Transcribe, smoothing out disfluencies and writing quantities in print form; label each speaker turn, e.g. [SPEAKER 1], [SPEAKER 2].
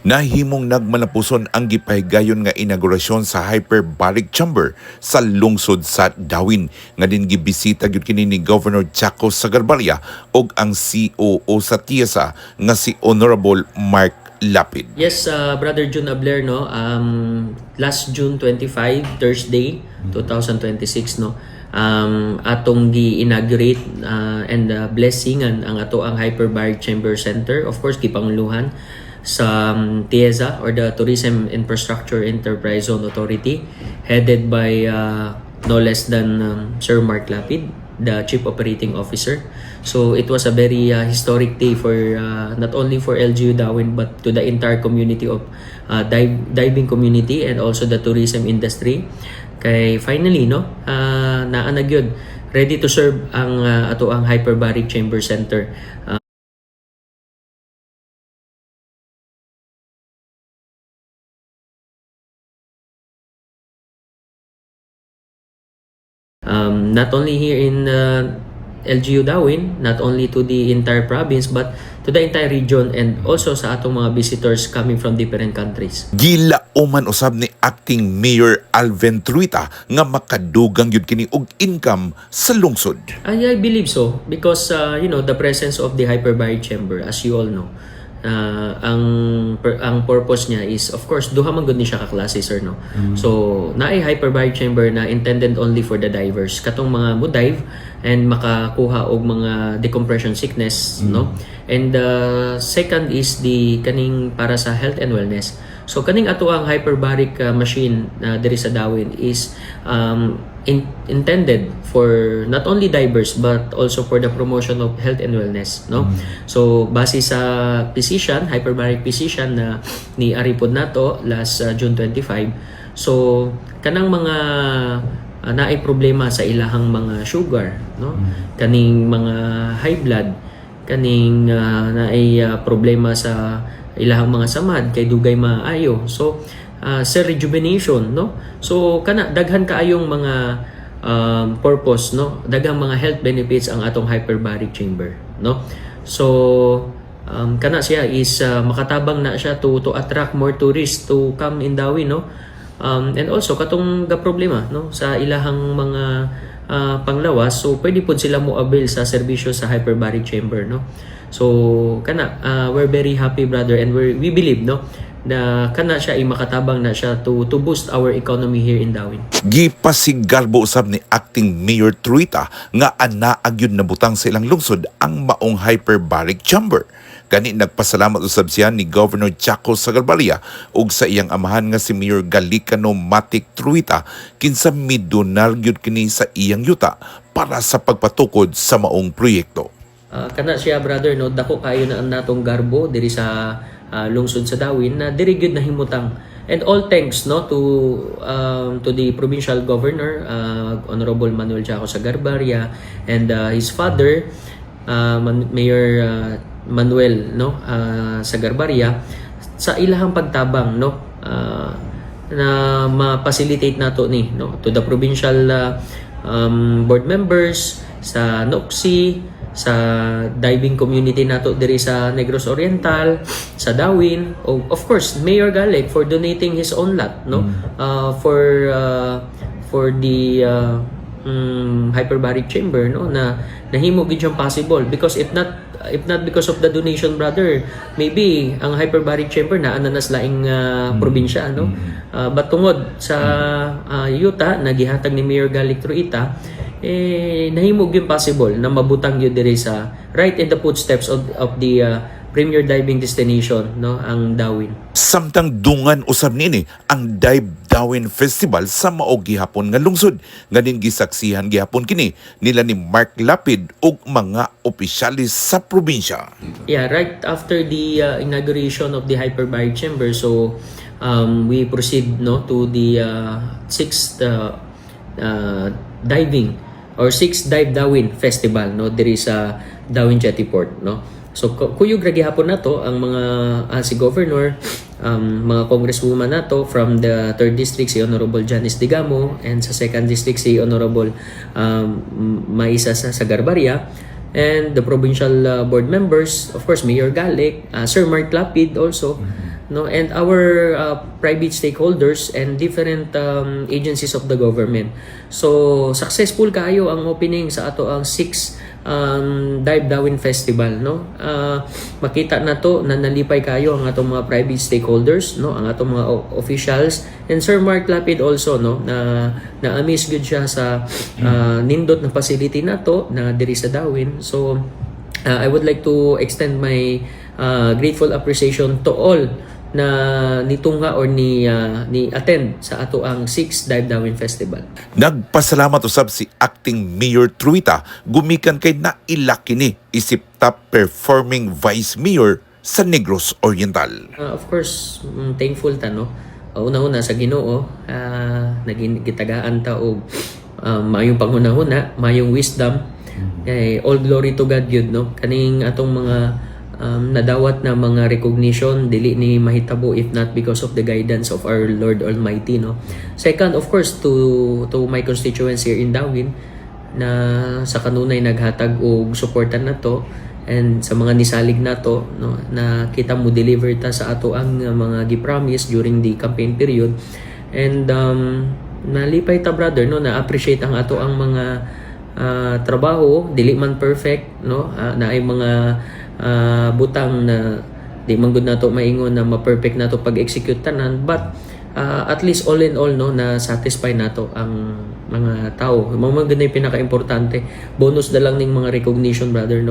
[SPEAKER 1] Nahimong nagmalapuson ang gipahigayon nga inaugurasyon sa hyperbaric chamber sa lungsod sa Dawin. Nga din gibisita gyud kini ni Governor Chaco Sagarbarria ug ang COO sa TIESA nga si Honorable Mark Lapid.
[SPEAKER 2] Yes, Brother June Abler, no? Last June 25, Thursday, 2026, no? Atong gi-inaugurate and blessingan ang ato ang Hyperbaric Chamber Center. Of course, gipanguluhan sa TIESA or the Tourism Infrastructure Enterprise Zone Authority, headed by no less than Sir Mark Lapid, the Chief Operating Officer. So it was a very historic day for not only for LGU Dawin but to the entire community of diving community and also the tourism industry. Kay finally, no, naa na gyud ready to serve ang ato ang Hyperbaric Chamber Center. Not only here in LGU Dawin, not only to the entire province, but to the entire region and also sa atong mga visitors coming from different countries.
[SPEAKER 1] Gilauman usab ni Acting Mayor Alven Truita nga makadugang yun kini og income sa lungsod.
[SPEAKER 2] I believe so because the presence of the Hyperbaric Chamber, as you all know, ang purpose niya is of course duha man gud ni siya ka klase, sir, no. So naay Hyperbaric Chamber na intended only for the divers katong mga mo dive and makakuha og mga decompression sickness, no. And second is the kaning para sa health and wellness. So kaning ato ang hyperbaric machine diri sa Dawin is intended for not only divers but also for the promotion of health and wellness, no. So base sa physician, hyperbaric physician na ni aripod nato last June 25. So kanang mga naay problema sa ilahang mga sugar, no, kaning mga high blood, kaning naay problema sa ilahang mga samad kay dugay maayo. So sa rejuvenation, no, so kana daghan kaayong mga purpose, no, daghang mga health benefits ang atong hyperbaric chamber, no. So kana siya is makatabang na siya to attract more tourists to come in Dawin, no. And also katong ga problema, no, sa ilahang mga panglawas, so pwede po sila mo avail sa serbisyo sa hyperbaric chamber, no. So kana we're very happy, brother, and we believe, no, na kana siya ay makatabang na siya to boost our economy here in Dawin.
[SPEAKER 1] Gipasigalbo usab ni Acting Mayor Truita nga anaag yun nabutang sa ilang lungsod ang maong hyperbaric chamber. Kani nagpasalamat usab siya ni Governor Chaco Sagarbarria ug sa iyang amahan nga si Mayor Galicano Matic Truita kinsa midonal gyud kini sa iyang yuta para sa pagpatukod sa maong proyekto.
[SPEAKER 2] Kana siya, brother, no, dako kayo na ang natong garbo diri sa lungsod sa Dawin na diri gyud nahimutang. And all thanks, no, to the provincial governor, Honorable Manuel Chaco Sagarbarria, and his father, Mayor Manuel, no, Sagarbarria, sa ilahang pagtabang, no, na ma-facilitate nato ni, no, to the provincial board members sa NOCSI, sa diving community nato diri sa Negros Oriental, sa Dawin, of course Mayor Galic for donating his own lot, no, for the hyperbaric chamber, no, na nahimo gid siyang possible because if not because of the donation, brother, maybe ang hyperbaric chamber na ananas laing probinsya, no. But tungod sa yuta na gihatag ni Mayor Galic Truita, nahimog yung possible na mabutang yun diri sa right in the footsteps of the premier diving destination, no, ang Dawin.
[SPEAKER 1] Samtang dungan usab nini ang Dive Dawin Festival sa maog gihapon nga lungsod. Nganin gisaksihan gihapon kini nila ni Mark Lapid ug mga opisyalis sa probinsya.
[SPEAKER 2] Yeah, right after the inauguration of the hyperbaric chamber, so we proceed, no, to the sixth diving or 6th Dive Dawin Festival, no, diri sa Dawin Jetty Port, no. So kuyog ra gihapon nato ang mga si governor, mga congresswoman nato from the 3rd district si Honorable Janice Digamo and sa 2nd district si Honorable Maisa Sagarbarria, and the provincial board members, of course Mayor Galic, Sir Mark Lapid also, no, and our private stakeholders and different agencies of the government. So successful kayo ang opening sa ato ang 6 Dive Dawin Festival, no. Makita na to na nalipay kayo ang atong mga private stakeholders, no, ang atong mga officials, and Sir Mark Lapid also, no, na amaze good siya sa nindot na facility na to na diri sa Dawin. So I would like to extend my grateful appreciation to all na nitungha or ni attend sa ato ang 6th Dive Dawin Festival.
[SPEAKER 1] Nagpasalamat usab si Acting Mayor Truita gumikan kay naila kini isip top performing Vice Mayor sa Negros Oriental.
[SPEAKER 2] Of course, thankful ta, no. Una-una sa Ginoo, naging gitagaan ta og mayong panghunahuna, mayong wisdom. Kay all glory to God yun, no. Kaning atong mga nadawat na mga recognition dili ni mahitabo if not because of the guidance of our Lord Almighty, no. Second, of course, to my constituents here in Dawin na sa kanunay naghatag og suportan nato and sa mga nisalig nato, no, na kita mo deliver ta sa ato ang mga gi-promise during the campaign period. And nalipay ta, brother, no, na appreciate ang ato ang mga trabaho, dili man perfect, no, na ay mga butang na di man gud nato maingon na ma-perfect nato pag-execute tanan, but at least all in all, no, na satisfy nato ang mga tao. Mga gud na pinaka-importante. Bonus na lang ning mga recognition, brother, no.